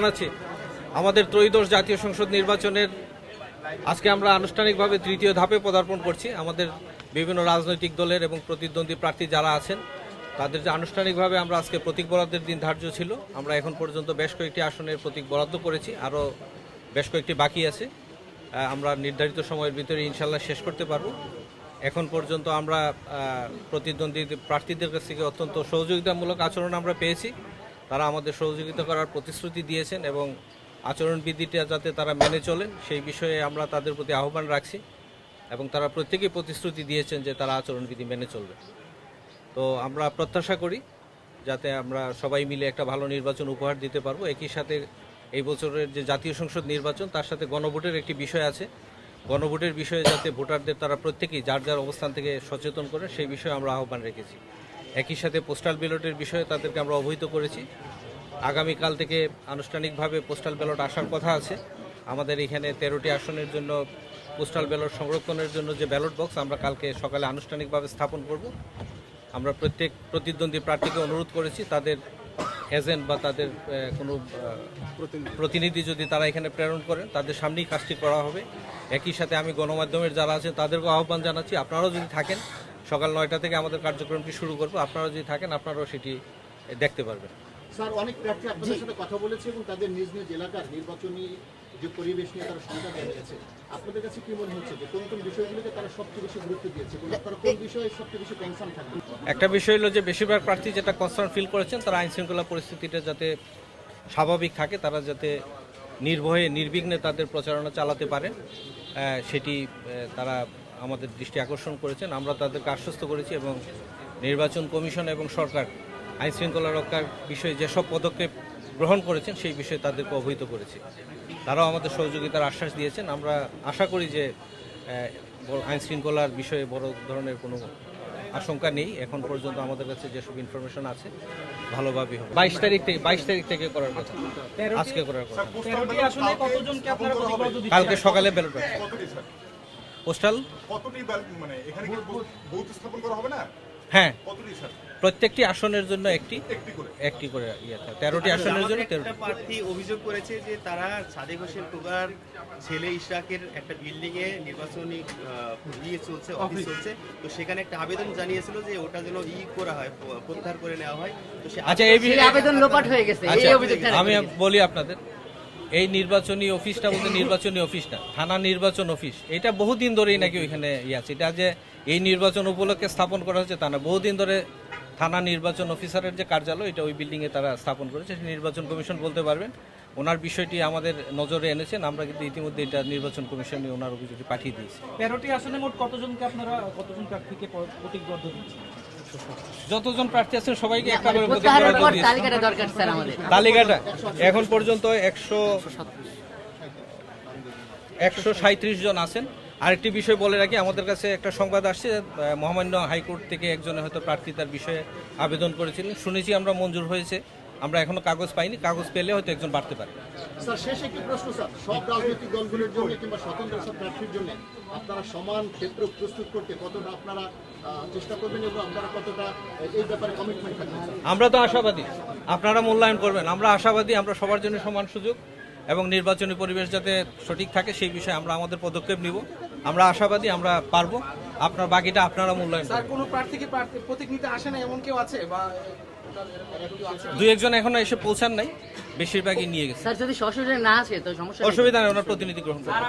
জানাচ্ছি আমাদের ত্রয়োদশ জাতীয় সংসদ নির্বাচনের আজকে আমরা আনুষ্ঠানিকভাবে তৃতীয় ধাপে পদার্পণ করছি। আমাদের বিভিন্ন রাজনৈতিক দলের এবং প্রতিদ্বন্দ্বী প্রার্থী যারা আছেন তাদের যে আনুষ্ঠানিকভাবে আমরা আজকে প্রতীক বরাদ্দের দিন ধার্য ছিল, আমরা এখন পর্যন্ত বেশ কয়েকটি আসনের প্রতীক বরাদ্দ করেছি, আরও বেশ কয়েকটি বাকি আছে। আমরা নির্ধারিত সময়ের ভিতরে ইনশাল্লাহ শেষ করতে পারব। এখন পর্যন্ত আমরা প্রতিদ্বন্দ্বী প্রার্থীদের কাছ থেকে অত্যন্ত সহযোগিতামূলক আচরণ আমরা পেয়েছি। তারা আমাদের সহযোগিতা করার প্রতিশ্রুতি দিয়েছেন এবং আচরণবিধিটা যাতে তারা মেনে চলেন সেই বিষয়ে আমরা তাদের প্রতি আহ্বান রাখছি এবং তারা প্রত্যেকেই প্রতিশ্রুতি দিয়েছেন যে তারা আচরণবিধি মেনে চলবে। তো আমরা প্রত্যাশা করি যাতে আমরা সবাই মিলে একটা ভালো নির্বাচন উপহার দিতে পারবো। একই সাথে এই বছরের যে জাতীয় সংসদ নির্বাচন তার সাথে গণভোটের একটি বিষয় আছে। গণভোটের বিষয়ে যাতে ভোটারদের তারা প্রত্যেকেই যার যার অবস্থান থেকে সচেতন করে সেই বিষয়ে আমরা আহ্বান রেখেছি। একই সাথে পোস্টাল ব্যালটের বিষয়ে তাদেরকে আমরা অবহিত করেছি। আগামীকাল থেকে আনুষ্ঠানিকভাবে পোস্টাল ব্যালট আসার কথা আছে। আমাদের এখানে 13টি আসনের জন্য পোস্টাল ব্যালট সংরক্ষণের জন্য যে ব্যালট বক্স আমরা কালকে সকালে আনুষ্ঠানিকভাবে স্থাপন করব। আমরা প্রত্যেক প্রতিদ্বন্দ্বী প্রার্থীকে অনুরোধ করেছি তাদের এজেন্ট বা তাদের কোনো প্রতিনিধি যদি তারা এখানে প্রেরণ করেন তাদের সামনেই কাজটি করা হবে। একই সাথে আমি গণমাধ্যমের যারা আছেন তাদেরকেও আহ্বান জানাচ্ছি, আপনারাও যদি থাকেন সকাল 9টা থেকে আমাদের কার্যক্রমটি শুরু করবো, আপনারাও যদি থাকেন আপনারাও সেটি দেখতে পারবেন। স্যার, অনেক প্রার্থী আপনাদের সাথে কথা বলেছে এবং তাদের নিজ নিজ এলাকার নির্বাচনী যে পরিবেশ নিয়ে তারা সংখ্যা জানিয়েছে। আপনাদের কাছে কি মনে হচ্ছে যে কোন কোন বিষয়গুলোকে তারা সবচেয়ে বেশি গুরুত্ব দিয়েছে, তারা কোন বিষয়ে সবচেয়ে বেশি কনসার্ন থাকবে? একটা বিষয় হলো যে বেশিরভাগ প্রার্থী যেটা কনসার্ন ফিল করেছেন তারা আইন শৃঙ্খলা পরিস্থিতিটা যাতে স্বাভাবিক থাকে, তারা যাতে নির্ভয়ে নির্বিঘ্নে তাদের প্রচারণা চালাতে পারে সেটি তারা আমাদের দৃষ্টি আকর্ষণ করেছেন। আমরা তাদেরকে আশ্বস্ত করেছি এবং নির্বাচন কমিশন এবং সরকার আইন শৃঙ্খলা রক্ষার বিষয়ে যেসব পদক্ষেপ গ্রহণ করেছেন সেই বিষয়ে তাদেরকে অবহিত করেছি। তারাও আমাদের সহযোগিতার আশ্বাস দিয়েছেন। আমরা আশা করি যে আইন শৃঙ্খলার বিষয়ে বড় ধরনের কোনো আশঙ্কা নেই। এখন পর্যন্ত আমাদের কাছে যেসব ইনফরমেশন আছে ভালোভাবেই হবে। 22 তারিখ থেকে করার কথা, আজকে করার কথা। কালকে সকালে ব্যালট পোস্টাল হ্যাঁ, প্রত্যেকটি আসনের জন্য একটি করে 13টি আসনের জন্য 13টি প্রার্থী অভিযোগ করেছে যে তারা সাদেক হোসেন টুকার ছেলে ইশরাকের একটা বিল্ডিং এ নির্বাচনী চলছে, অফিস চলছে, তো সেখানে একটা আবেদন জানিয়েছিল যে ওটা যেন করা হয়, প্রত্যাহার করে নেওয়া হয়। তো আচ্ছা, এই আবেদন লোপাট হয়ে গেছে। আমি বলি আপনাদের, এই নির্বাচনী অফিসটা বলতে নির্বাচনী অফিস না, থানা নির্বাচন অফিস। এটা বহুদিন ধরেই নাকি ওইখানে আছে। এটা যে এই নির্বাচন উপলক্ষে স্থাপন করা হচ্ছে তা না, বহুদিন ধরে থানা নির্বাচন অফিসারের যে কার্যালয় এটা ওই বিল্ডিংয়ে তারা স্থাপন করেছে। নির্বাচন কমিশন বলতে পারবেন, ওনার বিষয়টি আমাদের নজরে এনেছেন। আমরা কিন্তু ইতিমধ্যে এটা নির্বাচন কমিশনে ওনার অভিযোগটি পাঠিয়ে দিয়েছি। 13টি আসনে মোট কতজন প্রার্থীকে প্রতীকবদ্ধ দিচ্ছেন? যতজন প্রার্থী আছেন সবাইকে একটা করে তালিকাটা দরকার স্যার আমাদের। তালিকাটা এখন পর্যন্ত 137 জন আছেন। আরেকটি বিষয় বলে রাখি, আমাদের কাছে একটা সংবাদ আসছে মহামান্য হাইকোর্ট থেকে একজনে হয়তো প্রার্থিতার বিষয়ে আবেদন করেছিলেন, শুনেছি আমরা মঞ্জুর হয়েছে। আমরা এখনো কাগজ পাইনি, কাগজ পেলে হয়তো একজন বাড়তে পারে। স্যার, শেষ একটি প্রশ্ন স্যার, সব রাজনৈতিক দলগুলোর জন্য কিংবা স্বতন্ত্র সব প্রার্থীর জন্য আপনারা সমান ক্ষেত্র প্রস্তুত করতে কতটা আপনারা চেষ্টা করবেন এবং আপনারা কতটা এই ব্যাপারে কমিটমেন্ট থাকবেন? আমরা তো আশাবাদী, আপনারা মূল্যায়ন করবেন। আমরা আশাবাদী, আমরা সবার জন্য সমান সুযোগ এবং নির্বাচনী পরিবেশ যাতে সঠিক থাকে সেই বিষয়ে আমরা আমাদের পদক্ষেপ নিব। আমরা আশাবাদী, আমরা পারবো। আপনার বাকিটা আপনারা মূল্যায়ন করবেন। কোনো প্রার্থীকে প্রতীক নিতে আসে না এমন কেউ আছে বা দুই একজন এখনো এসে পৌঁছান নাই, বেশিরভাগই নিয়ে গেছে। স্যার, যদি সশরীরে না আসে তো সমস্যা অসুবিধা নেই, ওনার প্রতিনিধি গ্রহণ করবেন।